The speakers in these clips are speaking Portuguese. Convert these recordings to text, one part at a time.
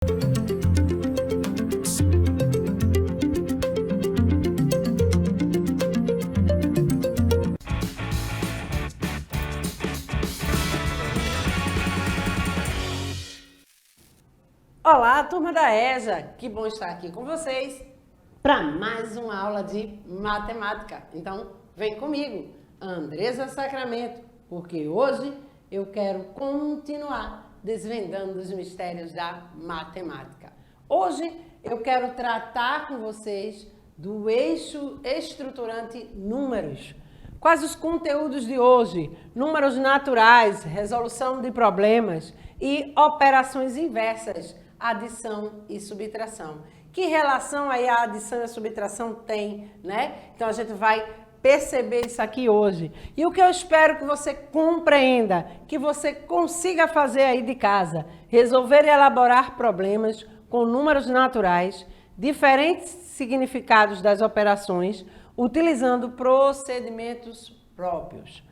Olá, turma da EJA! Que bom estar aqui com vocês para mais uma aula de matemática. Então, vem comigo, Andressa Sacramento, porque hoje eu quero continuar desvendando os mistérios da matemática. Hoje eu quero tratar com vocês do eixo estruturante números. Quais os conteúdos de hoje? Números naturais, resolução de problemas e operações inversas, adição e subtração. Que relação aí a adição e a subtração tem, né? Então a gente vai perceber isso aqui hoje. E o que eu espero que você compreenda, que você consiga fazer aí de casa, resolver e elaborar problemas com números naturais, diferentes significados das operações, utilizando procedimentos próprios.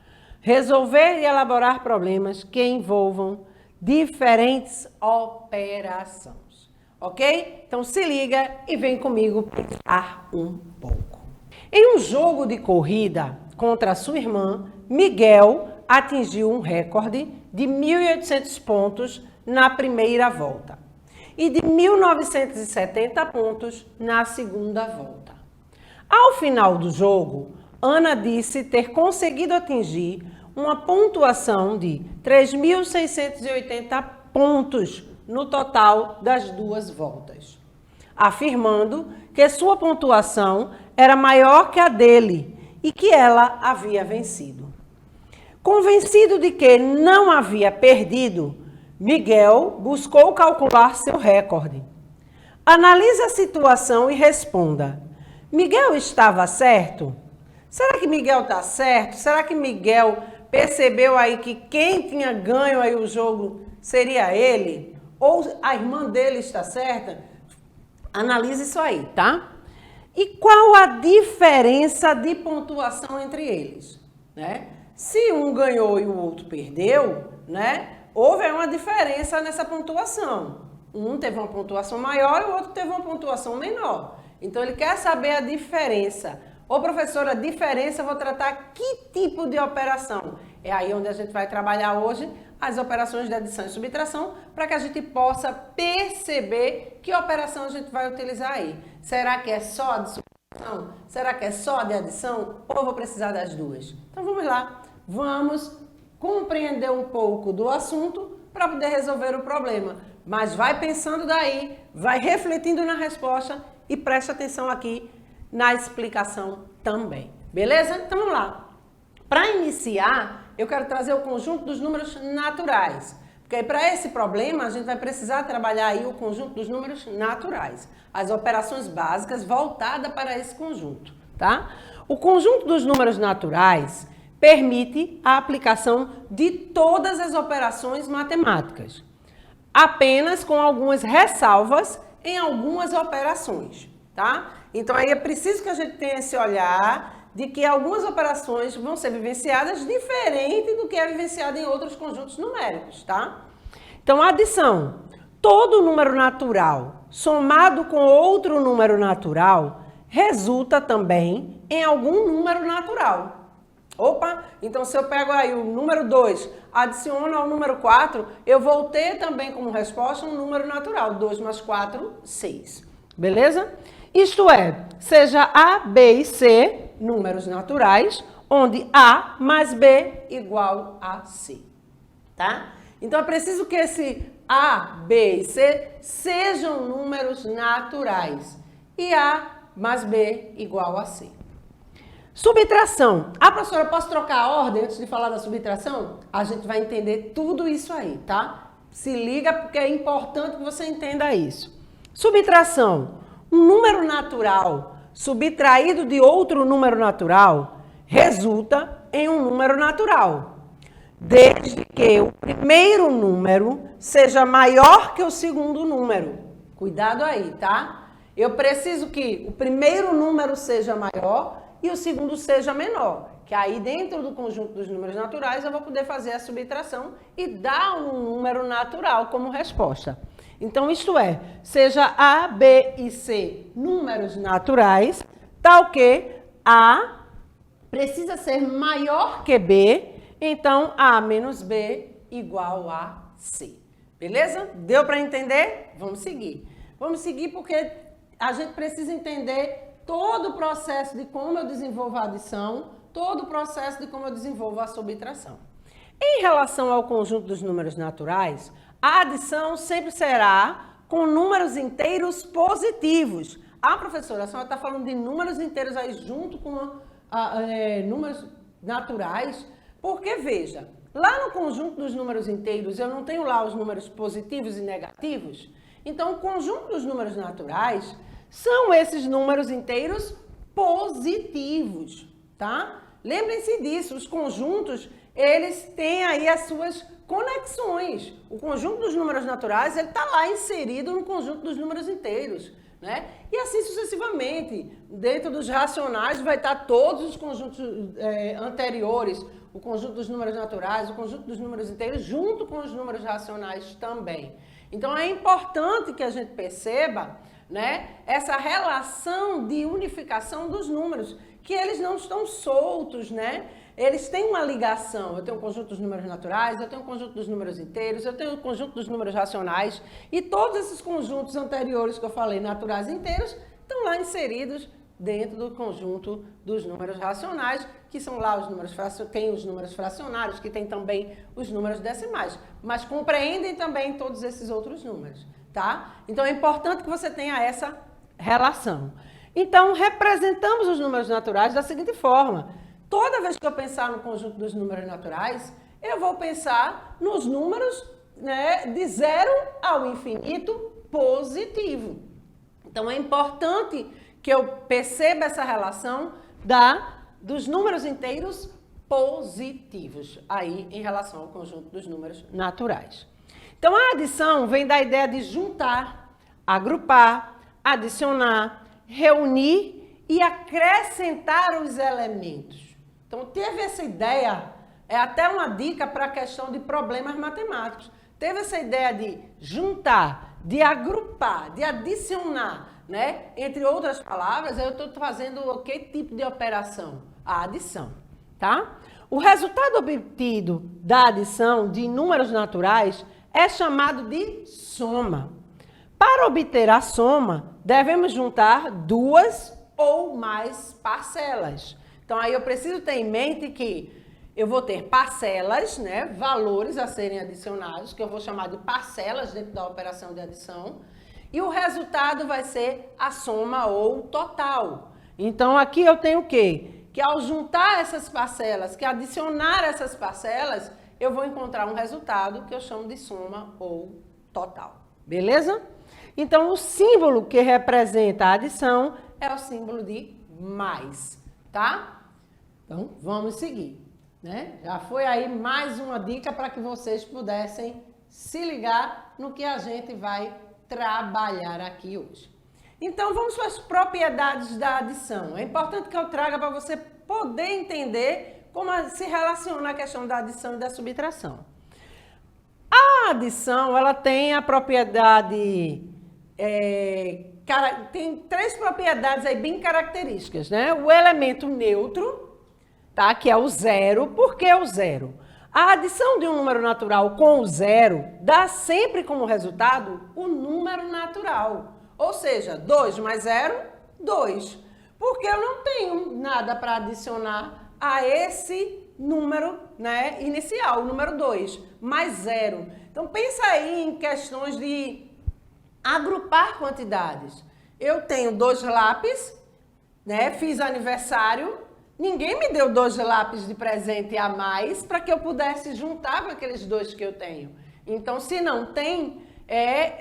Resolver e elaborar problemas que envolvam diferentes operações, ok? Então se liga e vem comigo pensar um pouco. Em um jogo de corrida contra sua irmã, Miguel atingiu um recorde de 1.800 pontos na primeira volta e de 1.970 pontos na segunda volta. Ao final do jogo, Ana disse ter conseguido atingir uma pontuação de 3.680 pontos no total das duas voltas, afirmando que sua pontuação era maior que a dele e que ela havia vencido. Convencido de que não havia perdido, Miguel buscou calcular seu recorde. Analise a situação e responda: Miguel estava certo? Será que Miguel está certo? Será que Miguel percebeu aí que quem tinha ganho aí o jogo seria ele? Ou a irmã dele está certa? Analise isso aí, tá? E qual a diferença de pontuação entre eles, né? Se um ganhou e o outro perdeu, né? Houve uma diferença nessa pontuação. Um teve uma pontuação maior e o outro teve uma pontuação menor. Então ele quer saber a diferença. Ô professora, a diferença eu vou tratar que tipo de operação? É aí onde a gente vai trabalhar hoje as operações de adição e subtração para que a gente possa perceber que operação a gente vai utilizar aí. Será que é só de subtração? Será que é só de adição? Ou eu vou precisar das duas? Então vamos lá, vamos compreender um pouco do assunto para poder resolver o problema. Mas vai pensando daí, vai refletindo na resposta e preste atenção aqui na explicação também. Beleza? Então vamos lá. Para iniciar, eu quero trazer o conjunto dos números naturais. Porque para esse problema, a gente vai precisar trabalhar aí o conjunto dos números naturais. As operações básicas voltadas para esse conjunto, tá? O conjunto dos números naturais permite a aplicação de todas as operações matemáticas, apenas com algumas ressalvas em algumas operações, tá? Então aí é preciso que a gente tenha esse olhar de que algumas operações vão ser vivenciadas diferente do que é vivenciado em outros conjuntos numéricos, tá? Então, adição. Todo número natural somado com outro número natural resulta também em algum número natural. Opa! Então, se eu pego aí o número 2, adiciono ao número 4, eu vou ter também como resposta um número natural. 2 mais 4, 6. Beleza? Isto é, seja A, B e C números naturais, onde A mais B igual a C, tá? Então, é preciso que esse A, B e C sejam números naturais e A mais B igual a C. Subtração. Ah, professora, eu posso trocar a ordem antes de falar da subtração? A gente vai entender tudo isso aí, tá? Se liga porque é importante que você entenda isso. Subtração. Um número natural subtraído de outro número natural resulta em um número natural, desde que o primeiro número seja maior que o segundo número. Cuidado aí, tá? Eu preciso que o primeiro número seja maior e o segundo seja menor, que aí dentro do conjunto dos números naturais eu vou poder fazer a subtração e dar um número natural como resposta. Então, isto é, seja A, B e C números naturais, tal que A precisa ser maior que B, então A menos B igual a C. Beleza? Deu para entender? Vamos seguir. Vamos seguir porque a gente precisa entender todo o processo de como eu desenvolvo a adição, todo o processo de como eu desenvolvo a subtração. Em relação ao conjunto dos números naturais, a adição sempre será com números inteiros positivos. Ah, professora, a senhora está falando de números inteiros aí junto com números naturais? Porque, veja, lá no conjunto dos números inteiros, eu não tenho lá os números positivos e negativos? Então, o conjunto dos números naturais são esses números inteiros positivos, tá? Lembrem-se disso, os conjuntos, eles têm aí as suas conexões. O conjunto dos números naturais, ele está lá inserido no conjunto dos números inteiros, né? E assim sucessivamente. Dentro dos racionais vai estar todos os conjuntos anteriores, o conjunto dos números naturais, o conjunto dos números inteiros, junto com os números racionais também. Então, é importante que a gente perceba, né, essa relação de unificação dos números, que eles não estão soltos, né? Eles têm uma ligação. Eu tenho o conjunto dos números naturais, eu tenho o conjunto dos números inteiros, eu tenho o conjunto dos números racionais, e todos esses conjuntos anteriores que eu falei, naturais e inteiros, estão lá inseridos dentro do conjunto dos números racionais, que são lá os números fracionários, tem os números fracionários, que tem também os números decimais, mas compreendem também todos esses outros números, tá? Então, é importante que você tenha essa relação. Então, representamos os números naturais da seguinte forma: toda vez que eu pensar no conjunto dos números naturais, eu vou pensar nos números, né, de 0 ao infinito positivo. Então, é importante que eu perceba essa relação dos números inteiros positivos, aí em relação ao conjunto dos números naturais. Então, a adição vem da ideia de juntar, agrupar, adicionar, reunir e acrescentar os elementos. Então, teve essa ideia, é até uma dica para a questão de problemas matemáticos. Teve essa ideia de juntar, de agrupar, de adicionar, né? Entre outras palavras, eu estou fazendo que tipo de operação? A adição, tá? O resultado obtido da adição de números naturais é chamado de soma. Para obter a soma, devemos juntar duas ou mais parcelas. Então, aí eu preciso ter em mente que eu vou ter parcelas, né, valores a serem adicionados, que eu vou chamar de parcelas dentro da operação de adição, e o resultado vai ser a soma ou total. Então, aqui eu tenho o quê? Que ao juntar essas parcelas, que adicionar essas parcelas, eu vou encontrar um resultado que eu chamo de soma ou total. Beleza? Então, o símbolo que representa a adição é o símbolo de mais, tá? Então, vamos seguir, né? Já foi aí mais uma dica para que vocês pudessem se ligar no que a gente vai trabalhar aqui hoje. Então, vamos para as propriedades da adição. É importante que eu traga para você poder entender como se relaciona a questão da adição e da subtração. A adição, ela tem a propriedade... tem 3 propriedades aí bem características, né? O elemento neutro, tá? Que é o zero. Por que o zero? A adição de um número natural com o zero dá sempre como resultado o número natural. Ou seja, 2 mais 0, 2. Porque eu não tenho nada para adicionar a esse número, né, inicial, o número 2, mais 0. Então, pensa aí em questões de agrupar quantidades. Eu tenho 2 lápis, né, fiz aniversário, ninguém me deu 2 lápis de presente a mais para que eu pudesse juntar com aqueles 2 que eu tenho. Então, se não tem,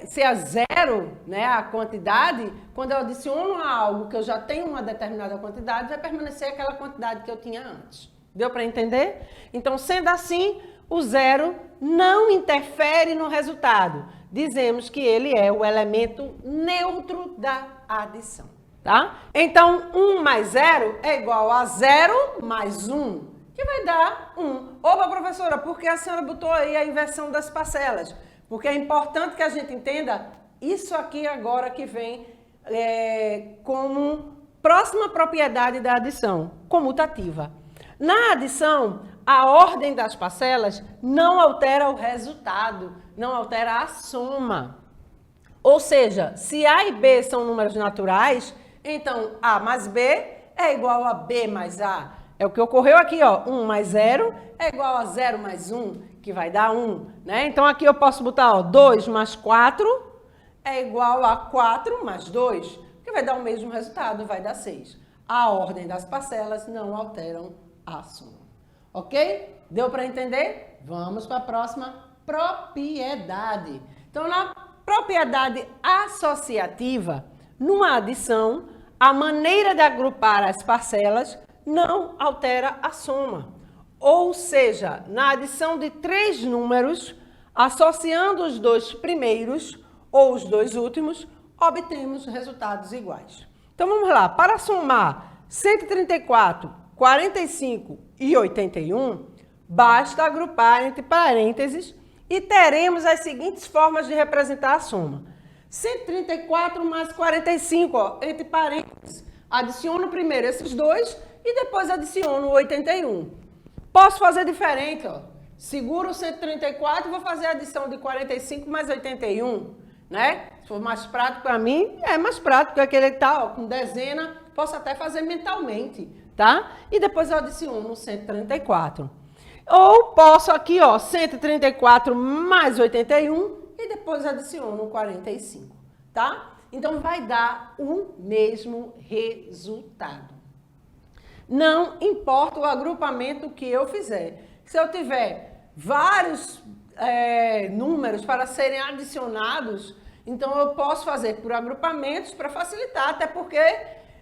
se é 0, né, a quantidade, quando eu adiciono a algo que eu já tenho uma determinada quantidade, vai permanecer aquela quantidade que eu tinha antes. Deu para entender? Então, sendo assim, o zero não interfere no resultado. Dizemos que ele é o elemento neutro da adição, tá? Então, 1 mais 0 é igual a 0 mais 1, que vai dar 1. Opa, professora, por que a senhora botou aí a inversão das parcelas? Porque é importante que a gente entenda isso aqui agora que vem como próxima propriedade da adição, comutativa. Na adição, a ordem das parcelas não altera o resultado, não altera a soma. Ou seja, se A e B são números naturais, então A mais B é igual a B mais A. É o que ocorreu aqui, ó. 1 mais 0 é igual a 0 mais 1, que vai dar 1, né? Então, aqui eu posso botar, ó, 2 mais 4 é igual a 4 mais 2, que vai dar o mesmo resultado, vai dar 6. A ordem das parcelas não alteram a soma. Ok? Deu para entender? Vamos para a próxima propriedade. Então, na propriedade associativa, numa adição, a maneira de agrupar as parcelas não altera a soma. Ou seja, na adição de 3 números, associando os 2 primeiros ou os 2 últimos, obtemos resultados iguais. Então, vamos lá. Para somar 134, 45 e 81, basta agrupar entre parênteses e teremos as seguintes formas de representar a soma. 134 mais 45, ó, entre parênteses. Adiciono primeiro esses dois e depois adiciono o 81. Posso fazer diferente, ó. Seguro o 134 e vou fazer a adição de 45 mais 81, né? Se for mais prático para mim, é mais prático, porque aquele que tá, ó, com dezena, posso até fazer mentalmente, tá? E depois eu adiciono o 134. Ou posso aqui, ó, 134 mais 81 e depois adiciono o 45, tá? Então, vai dar o mesmo resultado. Não importa o agrupamento que eu fizer. Se eu tiver vários números para serem adicionados, então eu posso fazer por agrupamentos para facilitar, até porque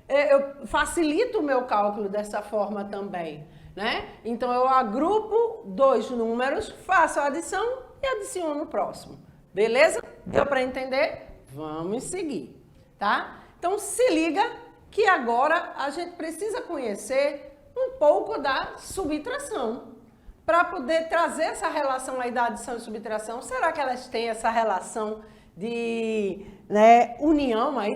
eu facilito o meu cálculo dessa forma também, né? Então, eu agrupo 2 números, faço a adição e adiciono o próximo. Beleza? Deu para entender? Vamos seguir, tá? Então, se liga que agora a gente precisa conhecer um pouco da subtração para poder trazer essa relação aí da adição e subtração. Será que elas têm essa relação de união aí,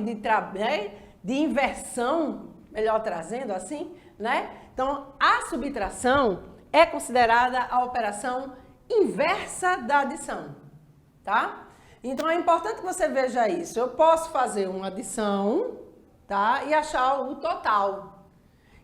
de inversão, melhor trazendo assim, né? Então, a subtração é considerada a operação inversa da adição, tá? Então, é importante que você veja isso. Eu posso fazer uma adição, tá? E achar o total.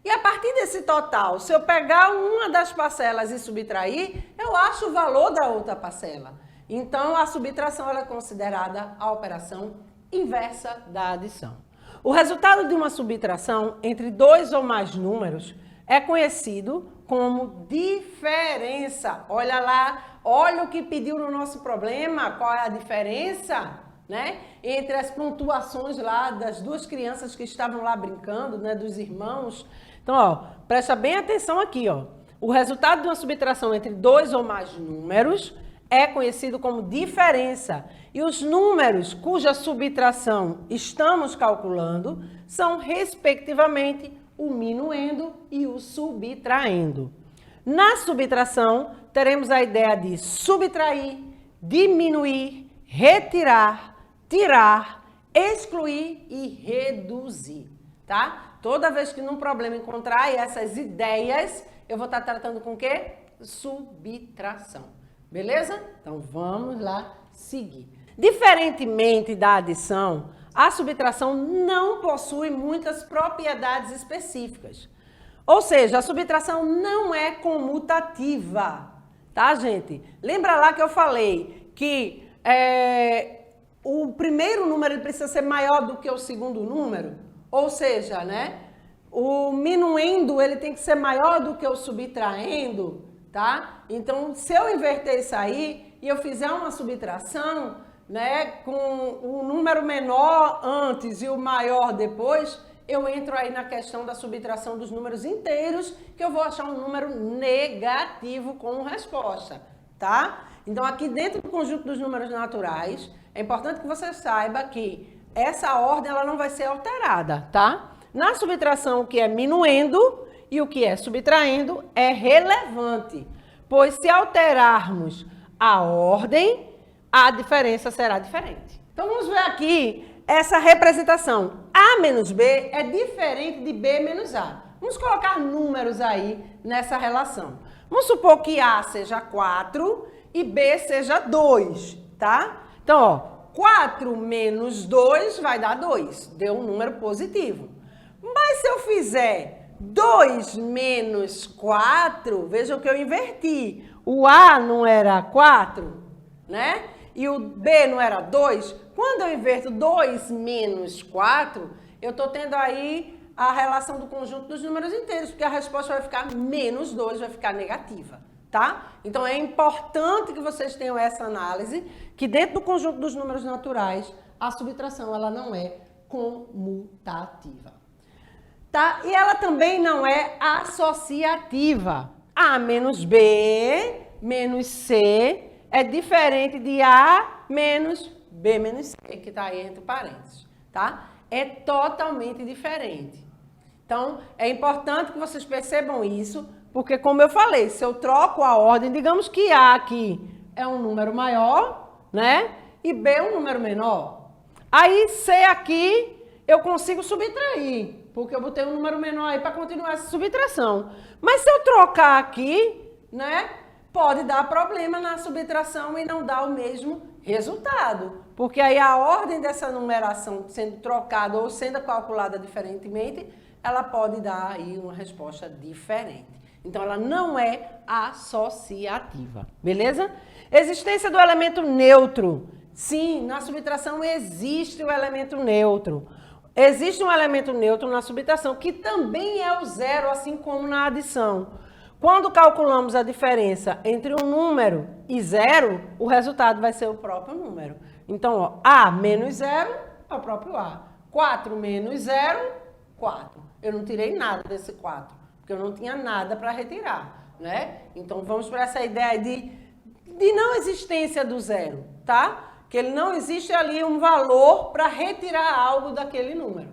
E a partir desse total, se eu pegar uma das parcelas e subtrair, eu acho o valor da outra parcela. Então, a subtração ela é considerada a operação inversa da adição. O resultado de uma subtração entre 2 ou mais números é conhecido como diferença. Olha lá, olha o que pediu no nosso problema, qual é a diferença, né? Entre as pontuações lá das 2 crianças que estavam lá brincando, né? Dos irmãos. Então, ó, presta bem atenção aqui, ó. O resultado de uma subtração entre 2 ou mais números é conhecido como diferença. E os números cuja subtração estamos calculando são, respectivamente, o minuendo e o subtraindo. Na subtração, teremos a ideia de subtrair, diminuir, retirar, tirar, excluir e reduzir, tá? Toda vez que num problema encontrar essas ideias, eu vou estar tratando com o quê? Subtração. Beleza? Então, vamos lá seguir. Diferentemente da adição, a subtração não possui muitas propriedades específicas. Ou seja, a subtração não é comutativa, tá, gente? Lembra lá que eu falei que o primeiro número ele precisa ser maior do que o segundo número? Ou seja, né? O minuendo ele tem que ser maior do que o subtraindo, tá? Então, se eu inverter isso aí e eu fizer uma subtração, né, com o número menor antes e o maior depois, eu entro aí na questão da subtração dos números inteiros, que eu vou achar um número negativo como resposta, tá? Então, aqui dentro do conjunto dos números naturais, é importante que você saiba que essa ordem ela não vai ser alterada, tá? Na subtração, o que é minuendo e o que é subtraindo é relevante, pois se alterarmos a ordem, a diferença será diferente. Então, vamos ver aqui essa representação. A menos B é diferente de B menos A. Vamos colocar números aí nessa relação. Vamos supor que A seja 4 e B seja 2, tá? Então, ó, 4 menos 2 vai dar 2. Deu um número positivo. Mas se eu fizer 2 menos 4, vejam que eu inverti. O A não era 4, né? E o B não era 2. Quando eu inverto 2 menos 4, eu estou tendo aí a relação do conjunto dos números inteiros, porque a resposta vai ficar menos 2, vai ficar negativa, tá? Então, é importante que vocês tenham essa análise, que dentro do conjunto dos números naturais, a subtração ela não é comutativa. Tá? E ela também não é associativa. A menos B menos C é diferente de A menos B menos C, que está aí entre parênteses, tá? É totalmente diferente. Então, é importante que vocês percebam isso, porque, como eu falei, se eu troco a ordem, digamos que A aqui é um número maior, né? E B é um número menor. Aí, C aqui, eu consigo subtrair, porque eu botei um número menor aí para continuar essa subtração. Mas se eu trocar aqui, né? Pode dar problema na subtração e não dar o mesmo resultado. Porque aí a ordem dessa numeração sendo trocada ou sendo calculada diferentemente, ela pode dar aí uma resposta diferente. Então, ela não é associativa, beleza? Existência do elemento neutro. Sim, na subtração existe o elemento neutro. Existe um elemento neutro na subtração, que também é o zero, assim como na adição. Quando calculamos a diferença entre um número e zero, o resultado vai ser o próprio número. Então, ó, A menos zero é o próprio A. 4 menos 0, 4. Eu não tirei nada desse 4, porque eu não tinha nada para retirar, né? Então, vamos para essa ideia de não existência do zero, tá? Que ele não existe ali um valor para retirar algo daquele número.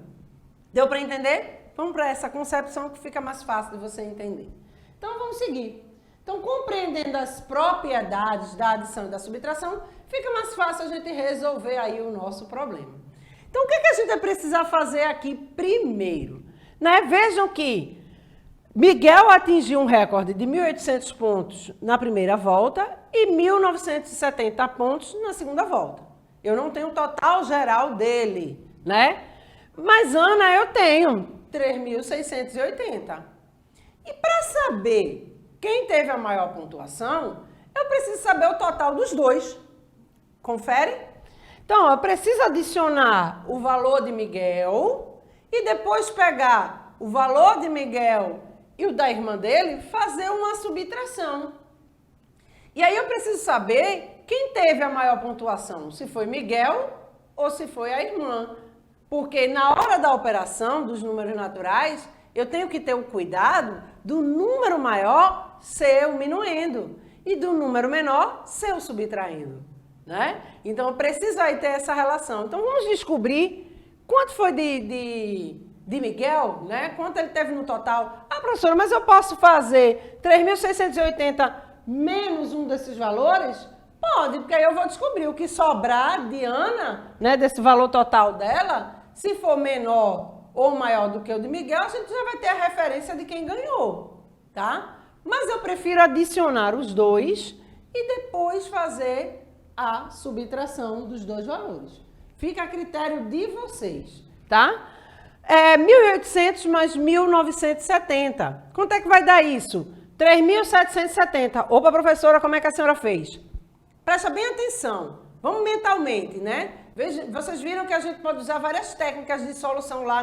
Deu para entender? Vamos para essa concepção que fica mais fácil de você entender. Então, vamos seguir. Então, compreendendo as propriedades da adição e da subtração, fica mais fácil a gente resolver aí o nosso problema. Então, o que a gente vai precisar fazer aqui primeiro? Né? Vejam que Miguel atingiu um recorde de 1.800 pontos na primeira volta e 1.970 pontos na segunda volta. Eu não tenho o total geral dele, né? Mas, Ana, eu tenho 3.680. E para saber quem teve a maior pontuação, eu preciso saber o total dos dois. Confere? Então, eu preciso adicionar o valor de Miguel e depois pegar o valor de Miguel e o da irmã dele, fazer uma subtração. E aí eu preciso saber quem teve a maior pontuação, se foi Miguel ou se foi a irmã. Porque na hora da operação dos números naturais, eu tenho que ter o cuidado do número maior ser o minuendo e do número menor ser o subtraindo, né? Então, eu preciso aí ter essa relação. Então, vamos descobrir quanto foi de Miguel, né? Quanto ele teve no total. Ah, professora, mas eu posso fazer 3.680 menos um desses valores? Pode, porque aí eu vou descobrir o que sobrar de Ana, né? Desse valor total dela, se for menor ou maior do que o de Miguel, a gente já vai ter a referência de quem ganhou, tá? Mas eu prefiro adicionar os dois e depois fazer a subtração dos dois valores. Fica a critério de vocês, tá? 1.800 mais 1.970. Quanto é que vai dar isso? 3.770. Opa, professora, como é que a senhora fez? Presta bem atenção. Vamos mentalmente, né? Veja, vocês viram que a gente pode usar várias técnicas de solução lá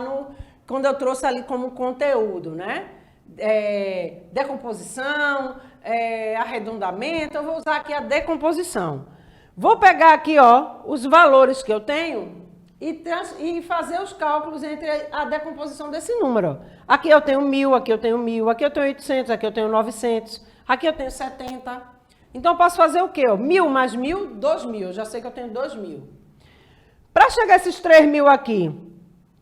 quando eu trouxe ali como conteúdo, né? Decomposição, arredondamento. Eu vou usar aqui a decomposição. Vou pegar aqui, ó, os valores que eu tenho e fazer os cálculos entre a decomposição desse número. Aqui eu tenho 1.000, aqui eu tenho 1.000, aqui eu tenho 800, aqui eu tenho 900, aqui eu tenho 70. Então, eu posso fazer o quê? 1.000 mais 1.000, 2.000. Eu já sei que eu tenho 2.000. Para chegar a esses 3.000 aqui,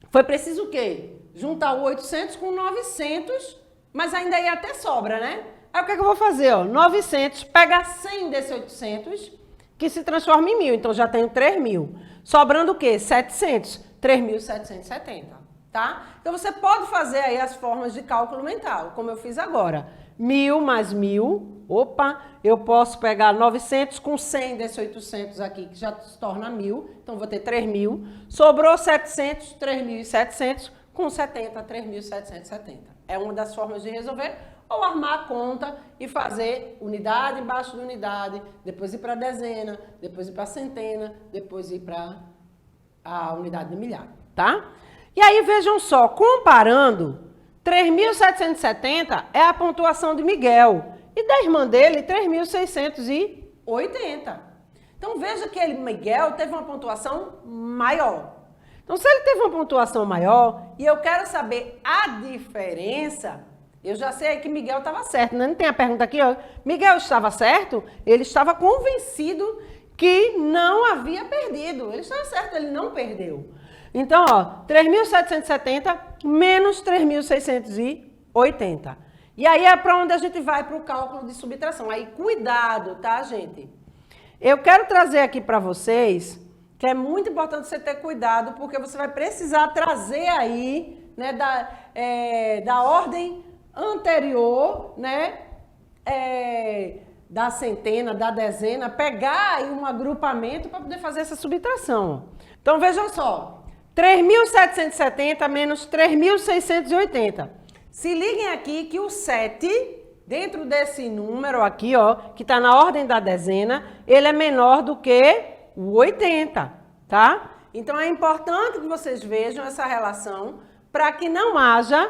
foi preciso o quê? Juntar o 800 com 900, mas ainda ia até sobra, né? Aí o que eu vou fazer? Ó, 900, pega 100 desse 800 que se transforma em 1.000. Então, já tenho 3.000. Sobrando o quê? 700. 3.770, tá? Então, você pode fazer aí as formas de cálculo mental, como eu fiz agora. 1.000 mais 1.000. Opa, eu posso pegar 900 com 100 desse 800 aqui, que já se torna 1.000. Então, vou ter 3.000. Sobrou 700, 3.700. Com 70, 3.770. É uma das formas de resolver. Ou armar a conta e fazer unidade embaixo de unidade, depois ir para a dezena, depois ir para a centena, depois ir para a unidade de milhar, tá? E aí, vejam só, comparando, 3.770 é a pontuação de Miguel e da irmã dele, 3.680. Então, veja que Miguel teve uma pontuação maior. Então, se ele teve uma pontuação maior e eu quero saber a diferença, eu já sei que Miguel estava certo, né? Não tem a pergunta aqui, ó. Miguel estava certo? Ele estava convencido que não havia perdido. Ele estava certo, ele não perdeu. Então, ó, 3.770 menos 3.680. E aí é para onde a gente vai para o cálculo de subtração. Aí, cuidado, tá, gente? Eu quero trazer aqui para vocês que é muito importante você ter cuidado, porque você vai precisar trazer aí, né, da ordem anterior, né, da centena, da dezena, pegar aí um agrupamento para poder fazer essa subtração. Então, vejam só, 3.770 menos 3.680. Se liguem aqui que o 7, dentro desse número aqui, ó, que está na ordem da dezena, ele é menor do que o 80, tá? Então, é importante que vocês vejam essa relação para que não haja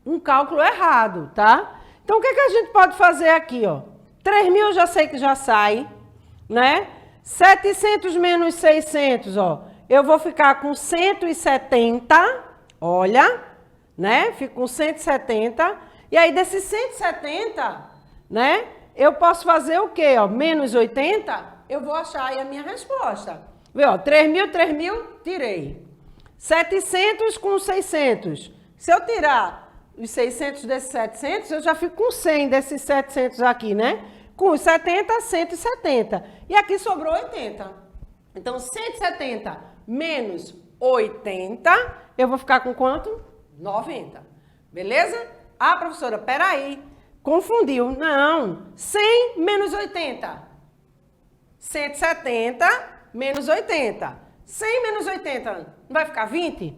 um cálculo errado, tá? Então, o que a gente pode fazer aqui, ó? 3.000 eu já sei que já sai, né? 700 menos 600, ó. Eu vou ficar com 170, olha, né? Fico com 170. E aí, desses 170, né? Eu posso fazer o quê, ó? Menos 80, eu vou achar aí a minha resposta. Vê, ó, 3.000, tirei. 700 com 600. Se eu tirar os 600 desses 700, eu já fico com 100 desses 700 aqui, né? Com os 70, 170. E aqui sobrou 80. Então, 170 menos 80, eu vou ficar com quanto? 90. Beleza? Ah, professora, peraí. Confundiu. Não. 100 menos 80. 170 menos 80. 100 menos 80, não vai ficar 20?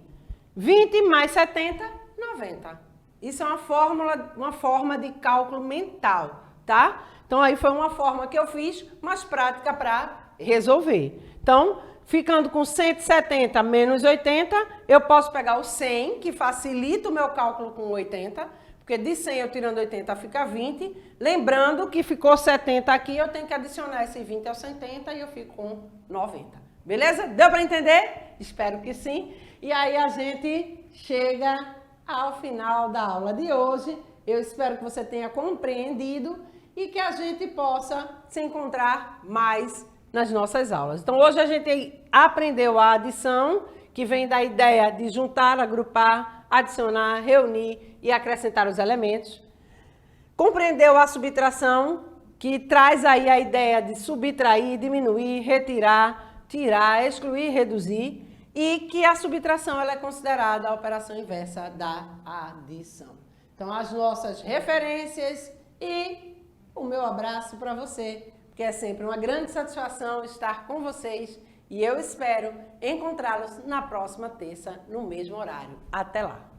20 mais 70, 90. Isso é uma forma de cálculo mental, tá? Então, aí foi uma forma que eu fiz, mais prática para resolver. Então, ficando com 170 menos 80, eu posso pegar o 100, que facilita o meu cálculo com 80, porque de 100 eu tirando 80 fica 20. Lembrando que ficou 70 aqui, eu tenho que adicionar esse 20 ao 70 e eu fico com 90. Beleza? Deu para entender? Espero que sim. E aí a gente chega ao final da aula de hoje. Eu espero que você tenha compreendido e que a gente possa se encontrar mais nas nossas aulas. Então, hoje a gente aprendeu a adição, que vem da ideia de juntar, agrupar, adicionar, reunir e acrescentar os elementos. Compreendeu a subtração, que traz aí a ideia de subtrair, diminuir, retirar, tirar, excluir, reduzir, e que a subtração ela é considerada a operação inversa da adição. Então, as nossas referências e o meu abraço para você, porque é sempre uma grande satisfação estar com vocês e eu espero encontrá-los na próxima terça, no mesmo horário. Até lá!